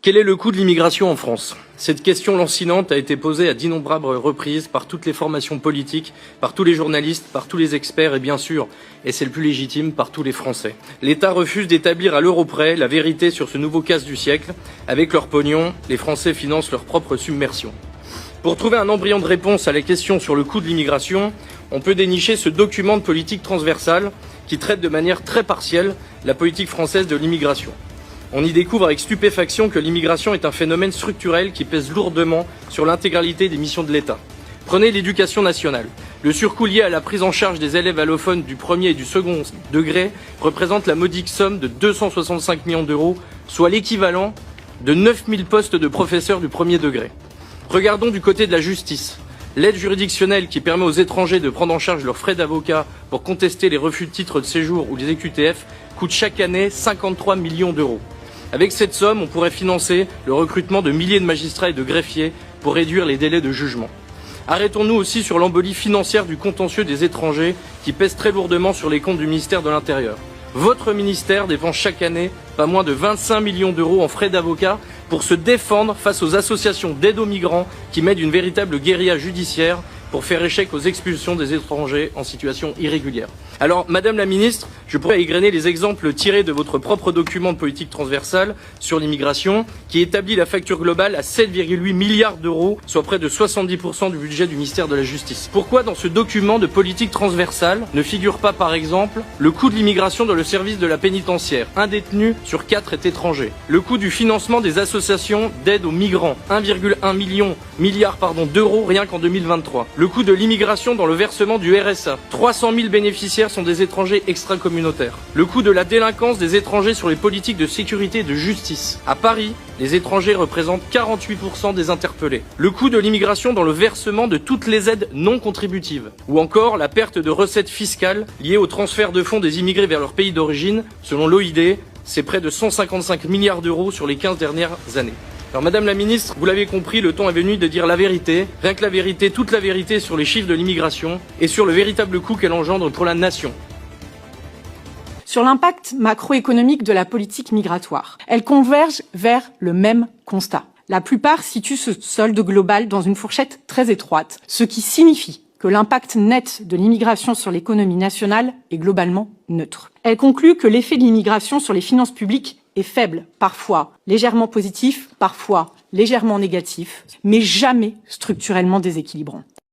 Quel est le coût de l'immigration en France? Cette question lancinante a été posée à d'innombrables reprises par toutes les formations politiques, par tous les journalistes, par tous les experts et bien sûr, et c'est le plus légitime, par tous les Français. L'État refuse d'établir à l'euro près la vérité sur ce nouveau casse du siècle. Avec leur pognon, les Français financent leur propre submersion. Pour trouver un embryon de réponse à la question sur le coût de l'immigration, on peut dénicher ce document de politique transversale qui traite de manière très partielle la politique française de l'immigration. On y découvre avec stupéfaction que l'immigration est un phénomène structurel qui pèse lourdement sur l'intégralité des missions de l'État. Prenez l'éducation nationale. Le surcoût lié à la prise en charge des élèves allophones du premier et du second degré représente la modique somme de 265 millions d'euros, soit l'équivalent de 9000 postes de professeurs du premier degré. Regardons du côté de la justice. L'aide juridictionnelle qui permet aux étrangers de prendre en charge leurs frais d'avocat pour contester les refus de titres de séjour ou les EQTF coûte chaque année 53 millions d'euros. Avec cette somme, on pourrait financer le recrutement de milliers de magistrats et de greffiers pour réduire les délais de jugement. Arrêtons-nous aussi sur l'embolie financière du contentieux des étrangers qui pèse très lourdement sur les comptes du ministère de l'Intérieur. Votre ministère dépense chaque année pas moins de 25 millions d'euros en frais d'avocat pour se défendre face aux associations d'aide aux migrants qui mènent une véritable guérilla judiciaire pour faire échec aux expulsions des étrangers en situation irrégulière. Alors, Madame la Ministre, je pourrais égrener les exemples tirés de votre propre document de politique transversale sur l'immigration, qui établit la facture globale à 7,8 milliards d'euros, soit près de 70% du budget du ministère de la Justice. Pourquoi dans ce document de politique transversale ne figure pas, par exemple, le coût de l'immigration dans le service de la pénitentiaire? Un détenu sur 4 est étranger. Le coût du financement des associations d'aide aux migrants, 1,1 milliard d'euros rien qu'en 2023. Le coût de l'immigration dans le versement du RSA. 300 000 bénéficiaires sont des étrangers extracommunautaires. Le coût de la délinquance des étrangers sur les politiques de sécurité et de justice. À Paris, les étrangers représentent 48% des interpellés. Le coût de l'immigration dans le versement de toutes les aides non contributives. Ou encore la perte de recettes fiscales liées au transfert de fonds des immigrés vers leur pays d'origine. Selon l'OID, c'est près de 155 milliards d'euros sur les 15 dernières années. Alors Madame la Ministre, vous l'avez compris, le temps est venu de dire la vérité, rien que la vérité, toute la vérité sur les chiffres de l'immigration et sur le véritable coût qu'elle engendre pour la nation. Sur l'impact macroéconomique de la politique migratoire, elle converge vers le même constat. La plupart situent ce solde global dans une fourchette très étroite, ce qui signifie que l'impact net de l'immigration sur l'économie nationale est globalement neutre. Elle conclut que l'effet de l'immigration sur les finances publiques est faible, parfois légèrement positif, parfois légèrement négatif, mais jamais structurellement déséquilibrant.